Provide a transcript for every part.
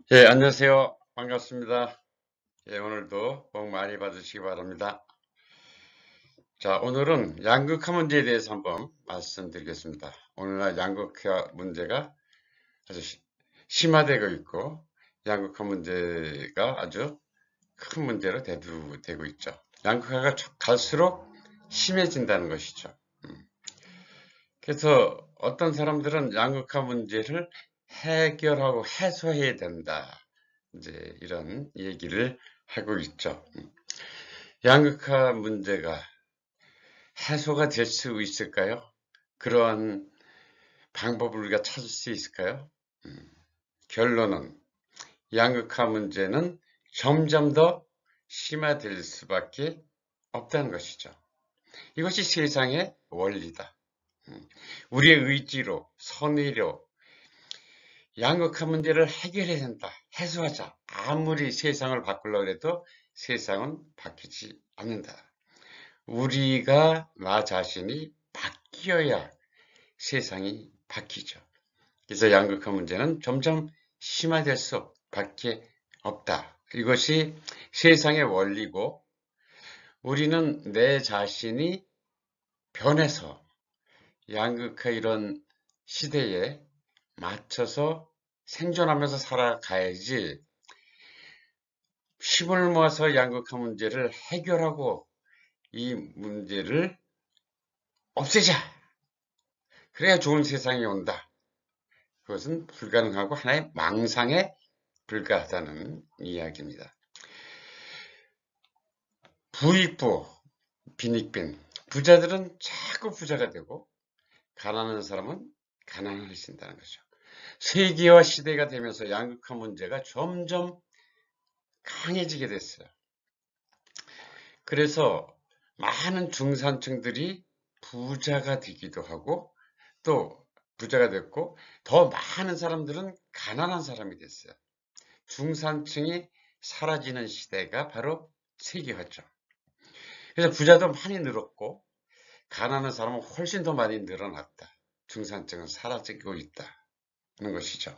예, 안녕하세요. 반갑습니다. 예, 오늘도 복 많이 받으시기 바랍니다. 자, 오늘은 양극화 문제에 대해서 한번 말씀드리겠습니다. 오늘날 양극화 문제가 아주 심화되고 있고, 양극화 문제가 아주 큰 문제로 대두되고 있죠. 양극화가 갈수록 심해진다는 것이죠. 그래서 어떤 사람들은 양극화 문제를 해결하고 해소해야 된다. 이제 이런 얘기를 하고 있죠. 양극화 문제가 해소가 될 수 있을까요? 그러한 방법을 우리가 찾을 수 있을까요? 결론은 양극화 문제는 점점 더 심화될 수밖에 없다는 것이죠. 이것이 세상의 원리다. 우리의 의지로, 선의로 양극화 문제를 해결해야 된다. 해소하자. 아무리 세상을 바꾸려고 해도 세상은 바뀌지 않는다. 우리가 나 자신이 바뀌어야 세상이 바뀌죠. 그래서 양극화 문제는 점점 심화될 수밖에 없다. 이것이 세상의 원리고 우리는 내 자신이 변해서 양극화 이런 시대에 맞춰서 생존하면서 살아가야지 힘을 모아서 양극화 문제를 해결하고 이 문제를 없애자. 그래야 좋은 세상이 온다. 그것은 불가능하고 하나의 망상에 불과하다는 이야기입니다. 부익부, 빈익빈. 부자들은 자꾸 부자가 되고 가난한 사람은 가난해진다는 거죠. 세계화 시대가 되면서 양극화 문제가 점점 강해지게 됐어요. 그래서 많은 중산층들이 부자가 되기도 하고 또 부자가 됐고 더 많은 사람들은 가난한 사람이 됐어요. 중산층이 사라지는 시대가 바로 세계화죠. 그래서 부자도 많이 늘었고 가난한 사람은 훨씬 더 많이 늘어났다. 중산층은 사라지고 있다는 것이죠.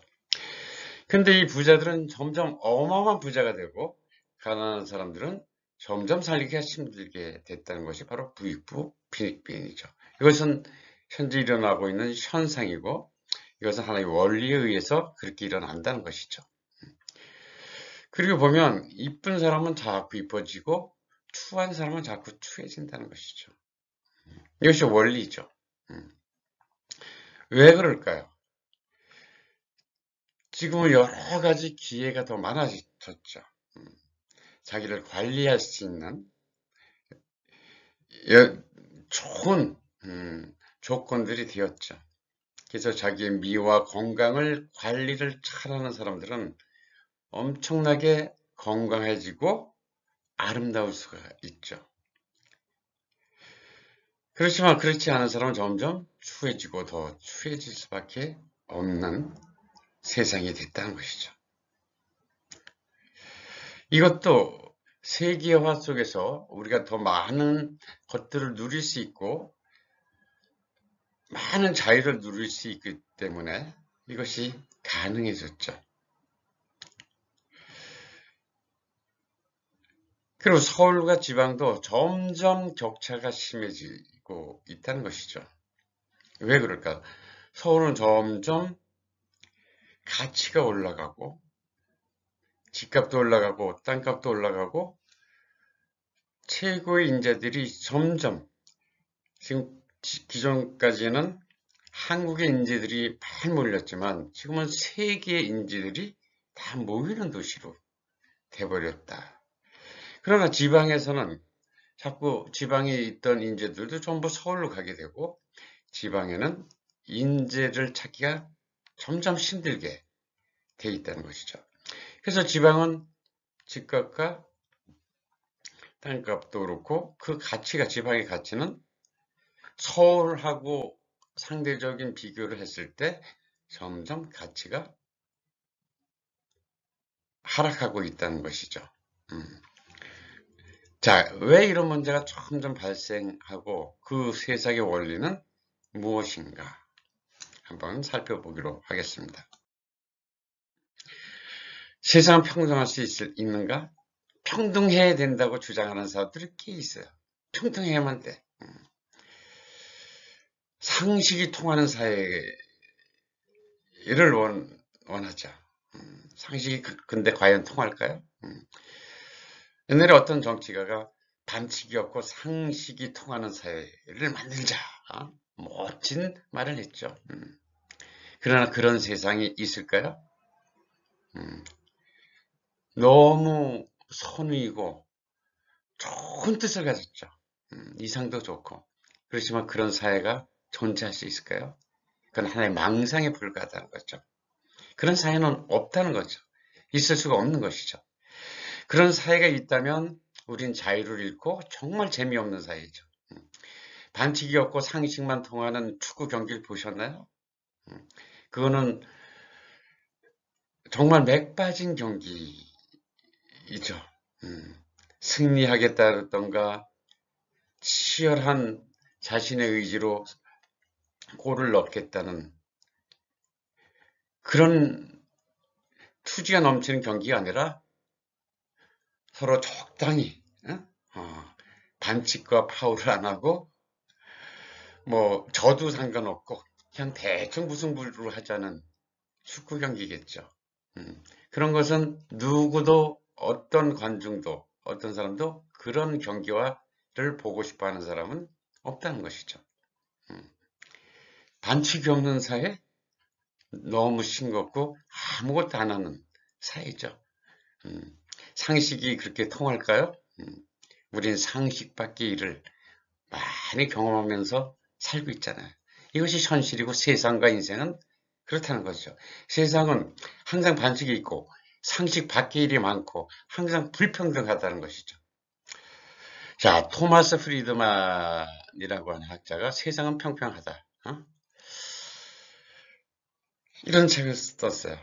근데 이 부자들은 점점 어마어마한 부자가 되고 가난한 사람들은 점점 살기가 힘들게 됐다는 것이 바로 부익부 빈익빈이죠. 이것은 현재 일어나고 있는 현상이고 이것은 하나의 원리에 의해서 그렇게 일어난다는 것이죠. 그리고 보면 이쁜 사람은 자꾸 이뻐지고 추한 사람은 자꾸 추해진다는 것이죠. 이것이 원리죠. 왜 그럴까요? 지금은 여러 가지 기회가 더 많아졌죠. 자기를 관리할 수 있는 좋은 조건들이 되었죠. 그래서 자기의 미와 건강을 관리를 잘하는 사람들은 엄청나게 건강해지고 아름다울 수가 있죠. 그렇지만 그렇지 않은 사람은 점점 추해지고 더 추해질 수밖에 없는 세상이 됐다는 것이죠. 이것도 세계화 속에서 우리가 더 많은 것들을 누릴 수 있고 많은 자유를 누릴 수 있기 때문에 이것이 가능해졌죠. 그리고 서울과 지방도 점점 격차가 심해지고 있다는 것이죠. 왜 그럴까? 서울은 점점 가치가 올라가고 집값도 올라가고 땅값도 올라가고 최고의 인재들이 점점 지금 기존까지는 한국의 인재들이 많이 몰렸지만 지금은 세계의 인재들이 다 모이는 도시로 돼버렸다. 그러나 지방에서는 자꾸 지방에 있던 인재들도 전부 서울로 가게 되고 지방에는 인재를 찾기가 점점 힘들게 돼 있다는 것이죠. 그래서 지방은 집값과 땅값도 그렇고 그 가치가 지방의 가치는 서울하고 상대적인 비교를 했을 때 점점 가치가 하락하고 있다는 것이죠. 자, 왜 이런 문제가 점점 발생하고 그 세상의 원리는 무엇인가 한번 살펴보기로 하겠습니다. 세상은 평등할 수 있는가? 평등해야 된다고 주장하는 사람들이 꽤 있어요. 평등해야만 돼. 상식이 통하는 사회를 원하죠. 상식이 근데 과연 통할까요? 옛날에 어떤 정치가가 반칙이 없고 상식이 통하는 사회를 만들자. 멋진 말을 했죠. 그러나 그런 세상이 있을까요? 너무 선의이고 좋은 뜻을 가졌죠. 이상도 좋고. 그렇지만 그런 사회가 존재할 수 있을까요? 그건 하나의 망상에 불과하다는 거죠. 그런 사회는 없다는 거죠. 있을 수가 없는 것이죠. 그런 사회가 있다면 우린 자유를 잃고 정말 재미없는 사회죠. 반칙이 없고 상식만 통하는 축구 경기를 보셨나요? 그거는 정말 맥 빠진 경기이죠. 승리하겠다던가 치열한 자신의 의지로 골을 넣겠다는 그런 투지가 넘치는 경기가 아니라 서로 적당히 반칙과 파울을 안 하고 뭐 저도 상관없고 그냥 대충 무승부로 하자는 축구 경기겠죠. 그런 것은 누구도 어떤 관중도 어떤 사람도 그런 경기와를 보고 싶어하는 사람은 없다는 것이죠. 반칙이 없는 사회 너무 싱겁고 아무것도 안 하는 사회죠. 상식이 그렇게 통할까요? 우린 상식 밖의 일을 많이 경험하면서 살고 있잖아요. 이것이 현실이고 세상과 인생은 그렇다는 거죠. 세상은 항상 반칙이 있고 상식 밖의 일이 많고 항상 불평등하다는 것이죠. 자, 토마스 프리드만이라고 하는 학자가 세상은 평평하다. 이런 책을 썼어요.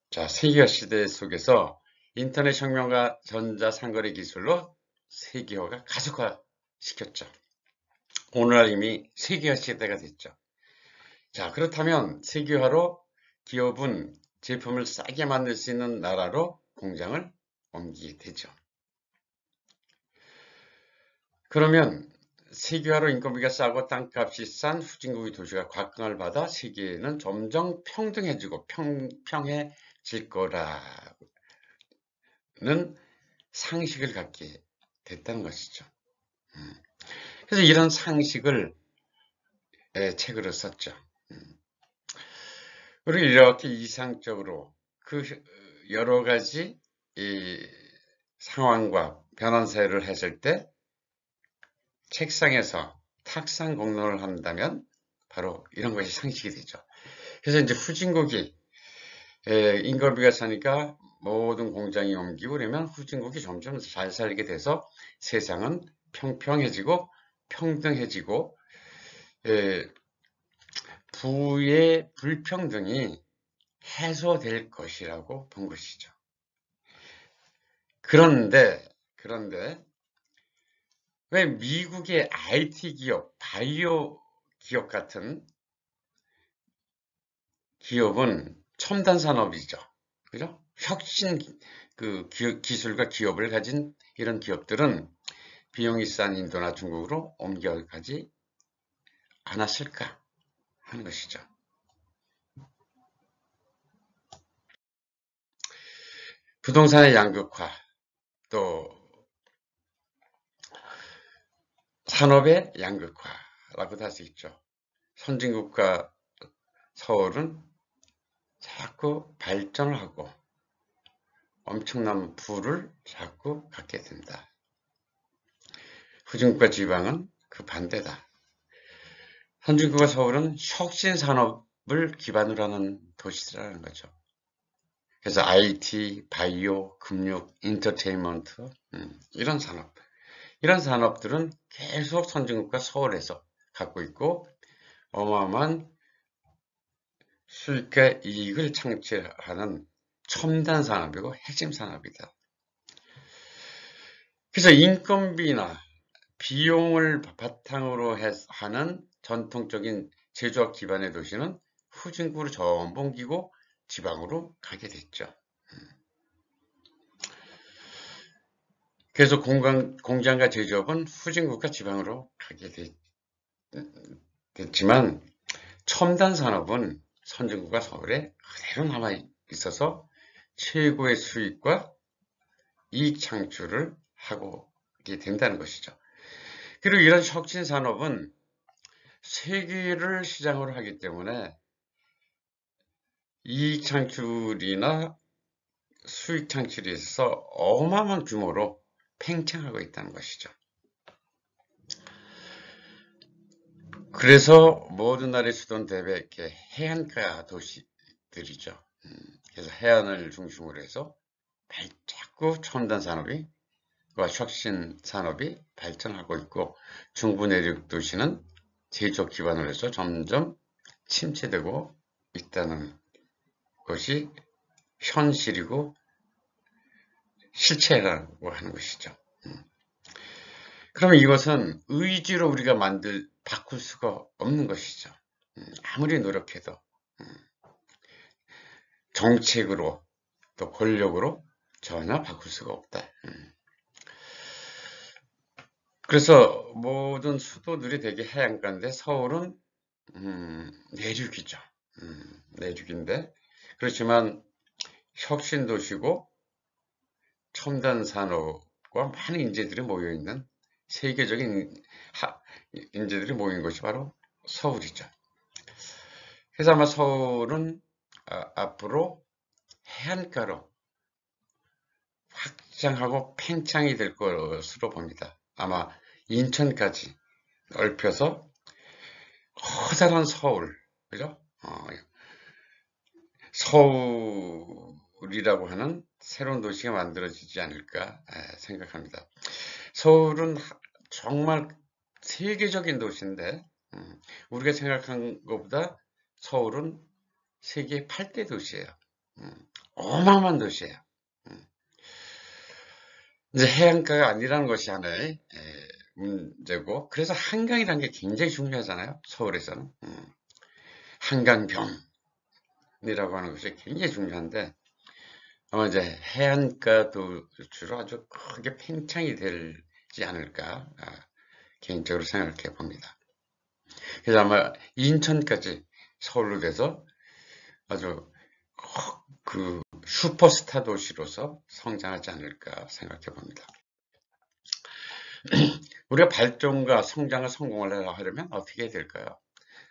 자, 세계화 시대 속에서 인터넷 혁명과 전자상거래 기술로 세계화가 가속화 시켰죠. 오늘날 이미 세계화 시대가 됐죠. 자, 그렇다면 세계화로 기업은 제품을 싸게 만들 수 있는 나라로 공장을 옮기게 되죠. 그러면 세계화로 인건비가 싸고 땅값이 싼 후진국의 도시가 곽강을 받아 세계는 점점 평등해지고 평평해질 거라는 상식을 갖게 됐다는 것이죠. 그래서 이런 상식을 책으로 썼죠. 그리고 이렇게 이상적으로 그 여러 가지 이 상황과 변환사회를 했을 때 책상에서 탁상 공론을 한다면 바로 이런 것이 상식이 되죠. 그래서 이제 후진국이 인건비가 싸니까 모든 공장이 옮기고 그러면 후진국이 점점 잘 살게 돼서 세상은 평평해지고 평등해지고 부의 불평등이 해소될 것이라고 본 것이죠. 그런데 왜 미국의 IT 기업, 바이오 기업 같은 기업은 첨단 산업이죠. 그죠? 혁신 기술과 기업을 가진 이런 기업들은 비용이 싼 인도나 중국으로 옮겨가지 않았을까 하는 것이죠. 부동산의 양극화, 또 산업의 양극화라고도 할 수 있죠. 선진국과 서울은 자꾸 발전을 하고 엄청난 부를 자꾸 갖게 된다. 후진국과 지방은 그 반대다. 선진국과 서울은 혁신 산업을 기반으로 하는 도시라는 거죠. 그래서 IT, 바이오, 금융, 인터테인먼트 이런 산업들은 계속 선진국과 서울에서 갖고 있고 어마어마한 수익과 이익을 창출하는 첨단 산업이고 핵심 산업이다. 그래서 인건비나 비용을 바탕으로 하는 전통적인 제조업 기반의 도시는 후진국으로 전부 옮기고 지방으로 가게 됐죠. 그래서 공장과 제조업은 후진국가 지방으로 가게 됐지만 첨단 산업은 선진국가 서울에 그대로 남아 있어서 최고의 수익과 이익 창출을 하게 된다는 것이죠. 그리고 이런 혁신 산업은 세계를 시장으로 하기 때문에 이익 창출이나 수익 창출에 있어서 어마어마한 규모로 팽창하고 있다는 것이죠. 그래서 모든 나라의 수도는 대개 이렇게 해안가 도시들이죠. 그래서 해안을 중심으로 해서 자꾸 첨단 산업과 혁신 산업이 발전하고 있고, 중부 내륙 도시는 제조업 기반으로 해서 점점 침체되고 있다는 것이 현실이고 실체라고 하는 것이죠. 그러면 이것은 의지로 우리가 바꿀 수가 없는 것이죠. 아무리 노력해도 정책으로 또 권력으로 전혀 바꿀 수가 없다. 그래서 모든 수도들이 되게 해안가인데 서울은 내륙이죠. 내륙인데 그렇지만 혁신 도시고 첨단 산업과 많은 인재들이 모여있는 세계적인 인재들이 모인 것이 바로 서울이죠. 그래서 아마 서울은 앞으로 해안가로 확장하고 팽창이 될 것으로 봅니다. 아마 인천까지 넓혀서 커다란 서울, 그죠? 서울이라고 하는 새로운 도시가 만들어지지 않을까 생각합니다. 서울은 정말 세계적인 도시인데 우리가 생각한 것보다 서울은 세계 8대 도시예요. 어마어마한 도시예요. 이제 해안가가 아니라는 것이 하나의 문제고, 그래서 한강이라는 게 굉장히 중요하잖아요. 서울에서는 한강변이라고 하는 것이 굉장히 중요한데 아마 이제 해안가 도시로 아주 크게 팽창이 되지 않을까 개인적으로 생각해 봅니다. 그래서 아마 인천까지 서울로 돼서 아주 그 슈퍼스타 도시로서 성장하지 않을까 생각해 봅니다. 우리가 발전과 성장을 성공을 하려면 어떻게 해야 될까요?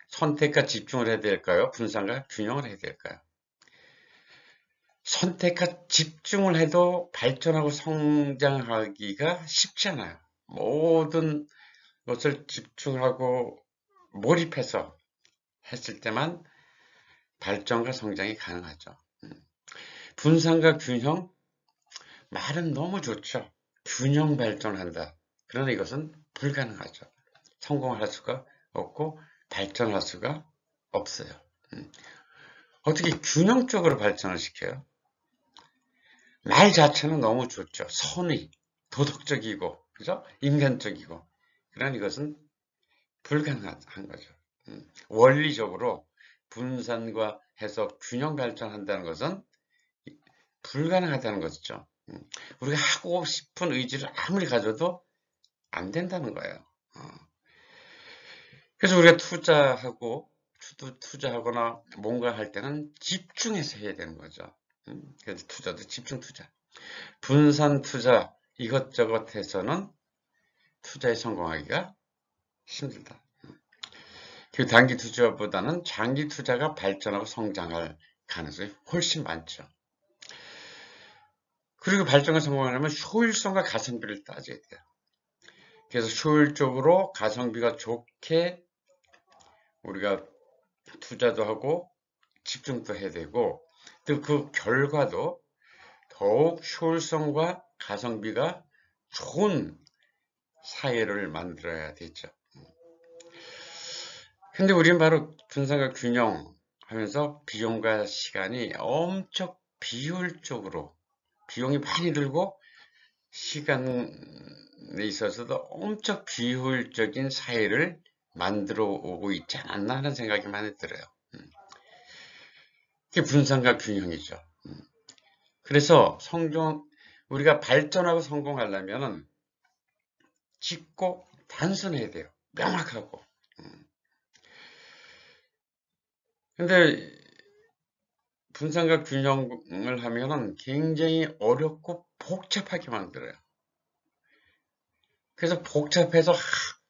선택과 집중을 해야 될까요? 분산과 균형을 해야 될까요? 선택과 집중을 해도 발전하고 성장하기가 쉽지 않아요. 모든 것을 집중하고 몰입해서 했을 때만 발전과 성장이 가능하죠. 분산과 균형, 말은 너무 좋죠. 균형 발전한다. 그러나 이것은 불가능하죠. 성공할 수가 없고 발전할 수가 없어요. 어떻게 균형적으로 발전을 시켜요? 말 자체는 너무 좋죠. 선의, 도덕적이고, 그죠? 인간적이고. 그러나 이것은 불가능한 거죠. 원리적으로 분산과 해서 균형 발전한다는 것은 불가능하다는 것이죠. 우리가 하고 싶은 의지를 아무리 가져도 안 된다는 거예요. 그래서 우리가 투자하거나 뭔가 할 때는 집중해서 해야 되는 거죠. 그래서 투자도 집중 투자. 분산 투자 이것저것 해서는 투자에 성공하기가 힘들다. 그 단기 투자보다는 장기 투자가 발전하고 성장할 가능성이 훨씬 많죠. 그리고 발전과 성공하려면 효율성과 가성비를 따져야 돼요. 그래서 효율적으로 가성비가 좋게 우리가 투자도 하고 집중도 해야 되고 또 그 결과도 더욱 효율성과 가성비가 좋은 사회를 만들어야 되죠. 근데 우리는 바로 분산과 균형 하면서 비용과 시간이 엄청 비효율적으로 비용이 많이 들고 시간에 있어서도 엄청 비효율적인 사회를 만들어 오고 있지 않았나 하는 생각이 많이 들어요. 그게 분산과 균형이죠. 그래서 우리가 발전하고 성공하려면은 짙고 단순해야 돼요. 명확하고. 근데 분산과 균형을 하면은 굉장히 어렵고 복잡하게 만들어요. 그래서 복잡해서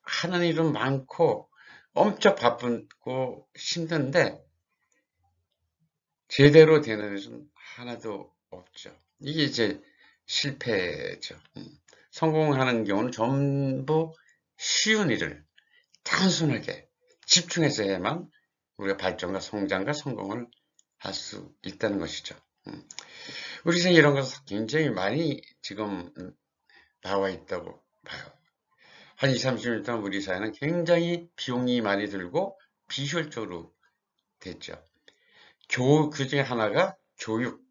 하는 일은 많고 엄청 바쁘고 힘든데 제대로 되는 일은 하나도 없죠. 이게 이제 실패죠. 성공하는 경우는 전부 쉬운 일을 단순하게 집중해서 해야만 우리가 발전과 성장과 성공을 할 수 있다는 것이죠. 우리 사회에 이런 것은 굉장히 많이 지금 나와 있다고 봐요. 한 20, 30년 동안 우리 사회는 굉장히 비용이 많이 들고 비효율적으로 됐죠. 그 중에 하나가 교육,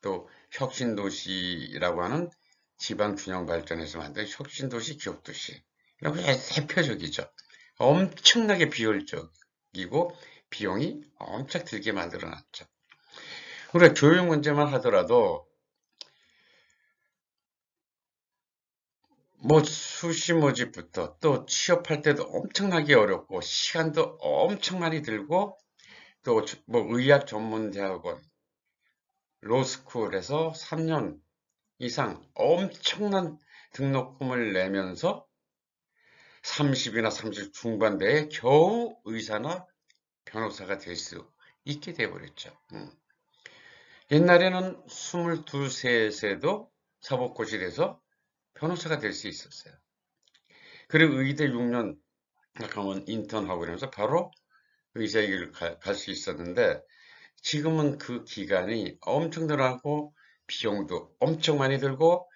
또 혁신도시라고 하는 지방균형 발전에서 만든 혁신도시, 기업도시. 이런 게 대표적이죠. 엄청나게 비효율적이고 비용이 엄청 들게 만들어놨죠. 우리가 교육 문제만 하더라도 뭐 수시 모집부터 또 취업할 때도 엄청나게 어렵고 시간도 엄청 많이 들고 또 뭐 의학 전문 대학원 로스쿨에서 3년 이상 엄청난 등록금을 내면서 30이나 30 중반대에 겨우 의사나 변호사가 될 수 있게 되어버렸죠. 옛날에는 22, 3세도 사법고시에서 변호사가 될 수 있었어요. 그리고 의대 6년 가면 인턴하고 이러면서 바로 의사의 길을 갈 수 있었는데 지금은 그 기간이 엄청 늘어나고 비용도 엄청 많이 들고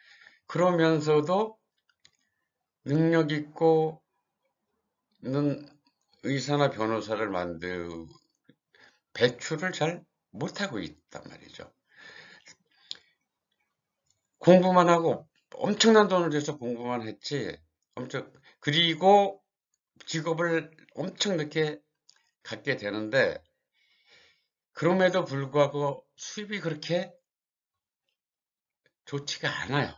그러면서도 능력 있고 는 의사나 변호사를 배출을 잘 못하고 있단 말이죠. 공부만 하고 엄청난 돈을 들여서 공부만 했지 그리고 직업을 엄청 늦게 갖게 되는데 그럼에도 불구하고 수입이 그렇게 좋지가 않아요.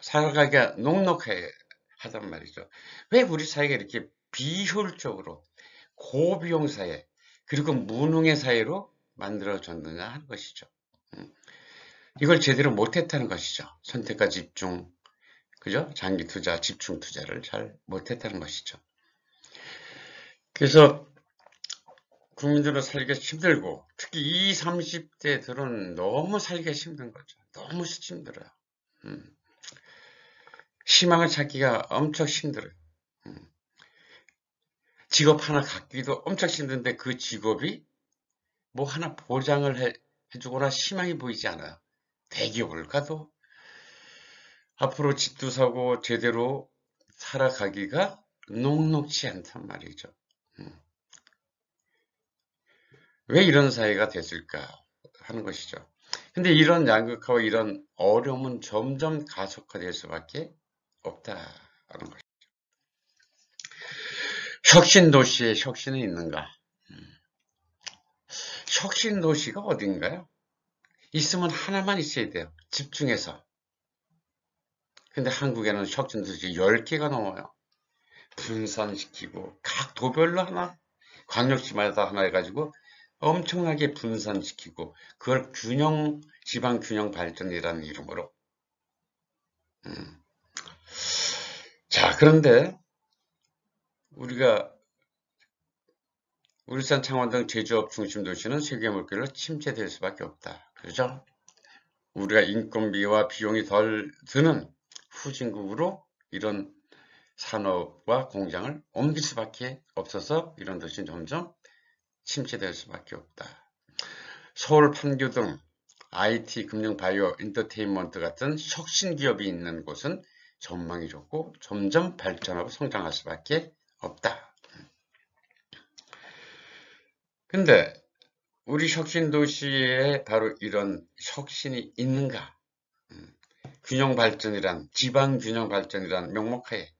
살아가기가 넉넉해 하단 말이죠. 왜 우리 사회가 이렇게 비효율적으로 고비용 사회 그리고 무능의 사회로 만들어졌느냐 하는 것이죠. 이걸 제대로 못했다는 것이죠. 선택과 집중, 그죠? 장기 투자, 집중 투자를 잘 못했다는 것이죠. 그래서 국민들은 살기가 힘들고 특히 20, 30대들은 너무 살기가 힘든 거죠. 너무 힘들어요. 희망을 찾기가 엄청 힘들어요. 직업 하나 갖기도 엄청 힘든데 그 직업이 뭐 하나 보장을 해주거나 희망이 보이지 않아요. 대기업을 가도 앞으로 집도 사고 제대로 살아가기가 녹록지 않단 말이죠. 왜 이런 사회가 됐을까 하는 것이죠. 근데 이런 양극화와 이런 어려움은 점점 가속화될 수밖에 없다는 것이죠. 혁신 도시에 혁신이 있는가? 혁신 도시가 어딘가요? 있으면 하나만 있어야 돼요. 집중해서. 근데 한국에는 혁신 도시 10개가 넘어요. 분산시키고 각 도별로 하나, 광역시마다 하나 해가지고 엄청나게 분산시키고 그걸 지방 균형 발전이라는 이름으로. 자, 그런데 우리가 울산, 창원 등 제조업 중심 도시는 세계 물결로 침체될 수밖에 없다. 그죠? 우리가 인건비와 비용이 덜 드는 후진국으로 이런 산업과 공장을 옮길 수밖에 없어서 이런 도시는 점점 침체될 수밖에 없다. 서울, 판교 등 IT, 금융, 바이오, 엔터테인먼트 같은 혁신 기업이 있는 곳은 전망이 좋고 점점 발전하고 성장할 수밖에 없다. 근데 우리 혁신 도시에 바로 이런 혁신이 있는가? 균형 발전이란 지방 균형 발전이란 명목하에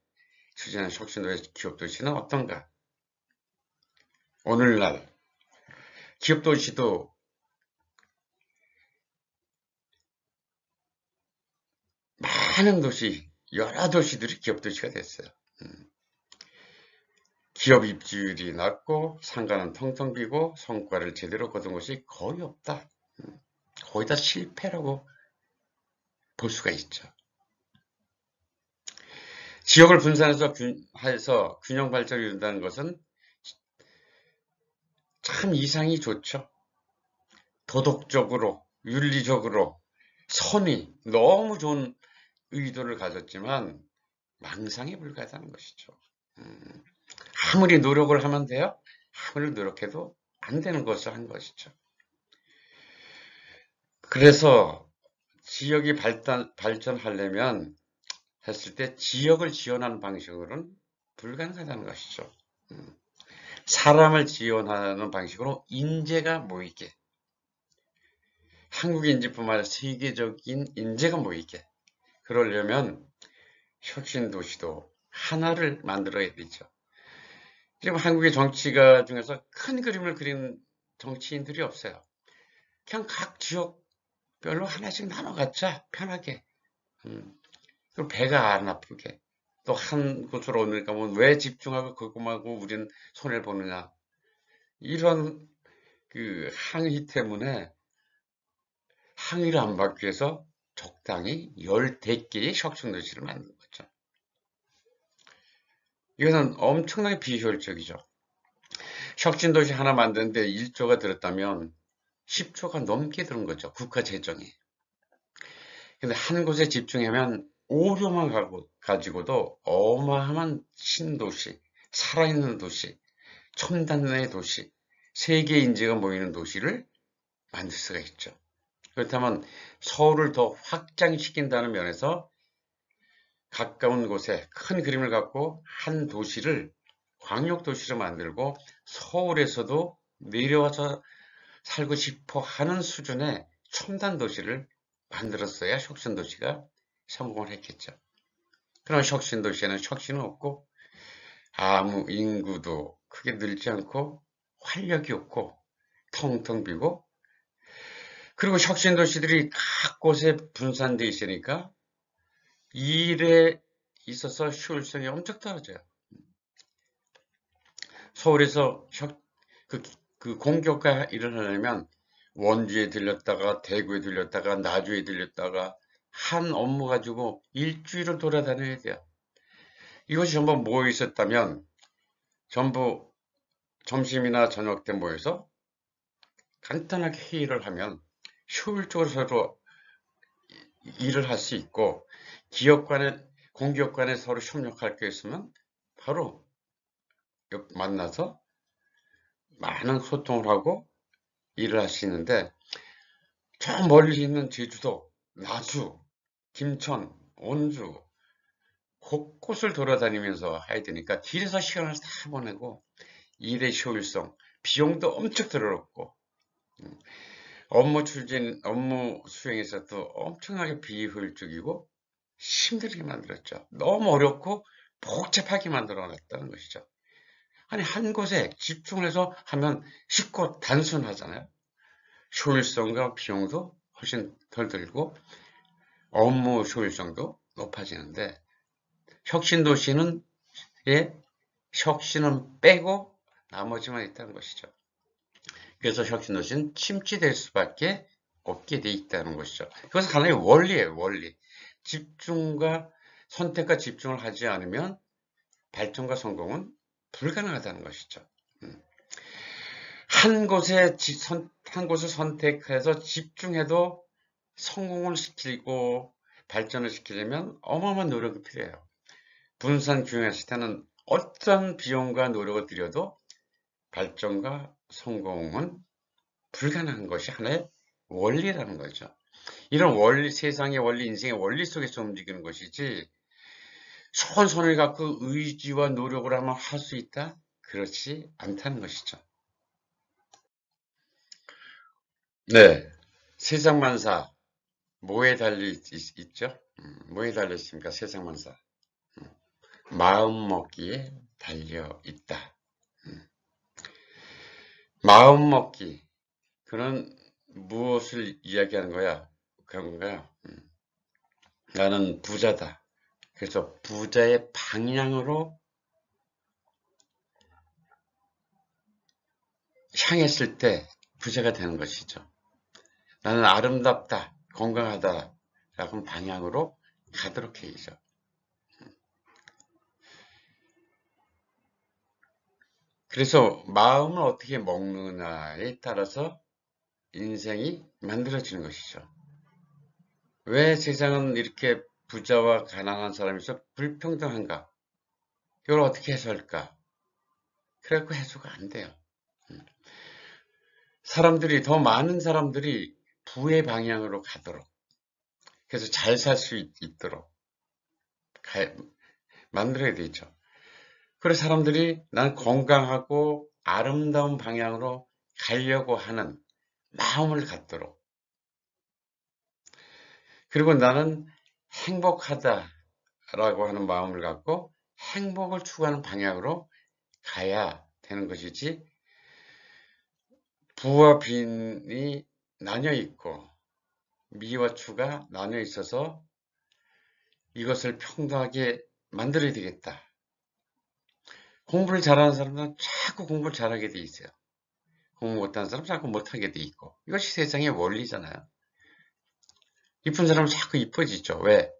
추진한 혁신 도시 기업 도시는 어떤가? 오늘날 기업 도시도 많은 도시, 여러 도시들이 기업 도시가 됐어요. 기업 입지율이 낮고 상가는 텅텅 비고 성과를 제대로 거둔 곳이 거의 없다. 거의 다 실패라고 볼 수가 있죠. 지역을 분산해서 해서 균형 발전을 이룬다는 것은 참 이상이 좋죠. 도덕적으로, 윤리적으로, 선이 너무 좋은 의도를 가졌지만 망상에 불과하다는 것이죠. 아무리 노력을 하면 돼요. 아무리 노력해도 안 되는 것을 한 것이죠. 그래서 지역이 발전하려면 했을 때 지역을 지원하는 방식으로는 불가능하다는 것이죠. 사람을 지원하는 방식으로 인재가 모이게, 한국 인재뿐만 아니라 세계적인 인재가 모이게, 그러려면 혁신도시도 하나를 만들어야 되죠. 지금 한국의 정치가 중에서 큰 그림을 그리는 정치인들이 없어요. 그냥 각 지역별로 하나씩 나눠갖자, 편하게. 그리고 배가 안 아프게. 또 한 곳으로 오니까 왜 집중하고 그것만하고 우리는 손해를 보느냐. 이런 그 항의 때문에 항의를 안 받기 위해서 적당히 10개의 혁신도시를 만든 거죠. 이것은 엄청나게 비효율적이죠. 혁신도시 하나 만드는데 1조가 들었다면 10조가 넘게 드는 거죠. 국가 재정이. 근데 한 곳에 집중하면 오류만 가지고도 어마어마한 신도시, 살아있는 도시, 첨단의 도시, 세계 인재가 모이는 도시를 만들 수가 있죠. 그렇다면 서울을 더 확장시킨다는 면에서 가까운 곳에 큰 그림을 갖고 한 도시를 광역도시로 만들고 서울에서도 내려와서 살고 싶어 하는 수준의 첨단 도시를 만들었어야 혁신도시가 성공을 했겠죠. 그러나 혁신도시에는 혁신은 없고 아무 인구도 크게 늘지 않고 활력이 없고 텅텅 비고, 그리고 혁신도시들이 각 곳에 분산되어 있으니까 일에 있어서 효율성이 엄청 떨어져요. 서울에서 그 공격과 일을 하려면 원주에 들렸다가 대구에 들렸다가 나주에 들렸다가 한 업무 가지고 일주일을 돌아다녀야 돼요. 이것이 전부 모여 있었다면 전부 점심이나 저녁 때 모여서 간단하게 회의를 하면 효율적으로 서로 일을 할 수 있고, 기업 간에 공기업 간에 서로 협력할 게 있으면 바로 만나서 많은 소통을 하고 일을 할 수 있는데, 저 멀리 있는 제주도, 나주, 김천, 원주 곳곳을 돌아다니면서 해야 되니까 길에서 시간을 다 보내고 일의 효율성, 비용도 엄청 들어갔고, 업무 수행에서도 엄청나게 비효율적이고 힘들게 만들었죠. 너무 어렵고 복잡하게 만들어 놨다는 것이죠. 아니, 한 곳에 집중해서 하면 쉽고 단순하잖아요. 효율성과 비용도 훨씬 덜 들고 업무 효율성도 높아지는데, 혁신도시는 혁신은 빼고 나머지만 있다는 것이죠. 그래서 혁신도시는 침체될 수밖에 없게 돼 있다는 것이죠. 그것은 하나의 원리예요, 원리. 선택과 집중을 하지 않으면 발전과 성공은 불가능하다는 것이죠. 한 곳을 선택해서 집중해도 성공을 시키고 발전을 시키려면 어마어마한 노력이 필요해요. 분산 균형했을 때는 어떤 비용과 노력을 들여도 발전과 성공은 불가능한 것이 하나의 원리라는 거죠. 이런 원리, 세상의 원리, 인생의 원리 속에서 움직이는 것이지, 손을 갖고 의지와 노력을 하면 할 수 있다? 그렇지 않다는 것이죠. 네. 세상만사, 뭐에 있죠? 뭐에 달려 있습니까? 세상만사. 마음먹기에 달려 있다. 마음먹기. 그는 무엇을 이야기하는 거야? 그런 건가요? 나는 부자다. 그래서 부자의 방향으로 향했을 때 부자가 되는 것이죠. 나는 아름답다, 건강하다 라는 방향으로 가도록 해야죠. 그래서 마음을 어떻게 먹느냐에 따라서 인생이 만들어지는 것이죠. 왜 세상은 이렇게 부자와 가난한 사람에서 불평등한가? 이걸 어떻게 해소할까? 그래갖고 해소가 안 돼요. 더 많은 사람들이 부의 방향으로 가도록, 그래서 잘 살 수 있도록 만들어야 되죠. 그래서 사람들이 난 건강하고 아름다운 방향으로 가려고 하는 마음을 갖도록, 그리고 나는 행복하다라고 하는 마음을 갖고 행복을 추구하는 방향으로 가야 되는 것이지, 부와 빈이 나뉘어 있고 미와 추가 나뉘어 있어서 이것을 평등하게 만들어야 되겠다. 공부를 잘하는 사람은 자꾸 공부를 잘하게 돼 있어요. 공부 못하는 사람은 자꾸 못하게 돼 있고, 이것이 세상의 원리잖아요. 이쁜 사람은 자꾸 이뻐지죠. 왜?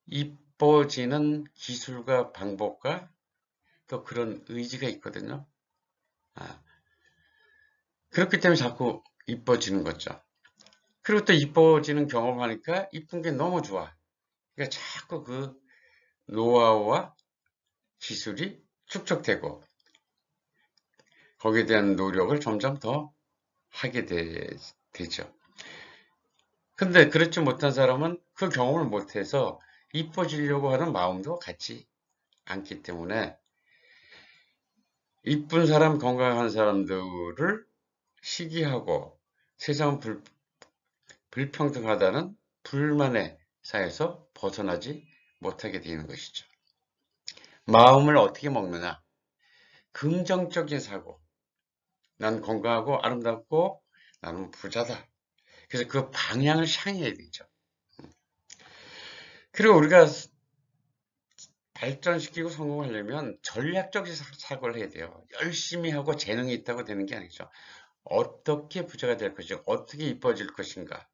이뻐지는 기술과 방법과 또 그런 의지가 있거든요. 그렇기 때문에 자꾸 이뻐지는 거죠. 그리고 또 이뻐지는 경험하니까 이쁜 게 너무 좋아. 그러니까 자꾸 그 노하우와 기술이 축적되고 거기에 대한 노력을 점점 더 하게 되죠. 근데 그렇지 못한 사람은 그 경험을 못해서 이뻐지려고 하는 마음도 같지 않기 때문에 이쁜 사람, 건강한 사람들을 시기하고 세상은 불평등하다는 불만의 사회에서 벗어나지 못하게 되는 것이죠. 마음을 어떻게 먹느냐? 긍정적인 사고. 난 건강하고 아름답고 나는 부자다. 그래서 그 방향을 향해야 되죠. 그리고 우리가 발전시키고 성공하려면 전략적인 사고를 해야 돼요. 열심히 하고 재능이 있다고 되는 게 아니죠. 어떻게 부자가 될 것인가, 어떻게 이뻐질 것인가,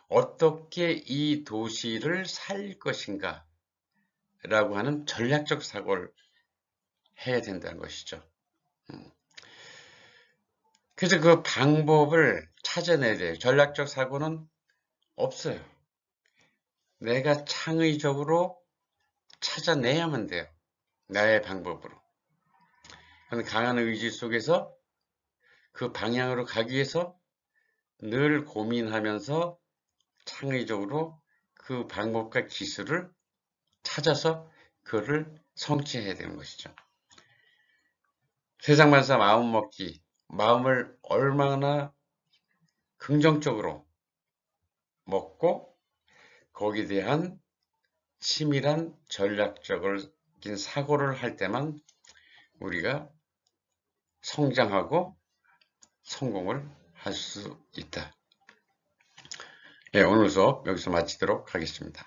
어떻게 이 도시를 살 것인가 라고 하는 전략적 사고를 해야 된다는 것이죠. 그래서 그 방법을 찾아내야 돼요. 전략적 사고는 없어요. 내가 창의적으로 찾아내야만 돼요. 나의 방법으로. 강한 의지 속에서 그 방향으로 가기 위해서 늘 고민하면서 창의적으로 그 방법과 기술을 찾아서 그를 성취해야 되는 것이죠. 세상 만사 마음 먹기, 마음을 얼마나 긍정적으로 먹고 거기에 대한 치밀한 전략적인 사고를 할 때만 우리가 성장하고 성공을 할 수 있다. 예, 오늘 수업 여기서 마치도록 하겠습니다.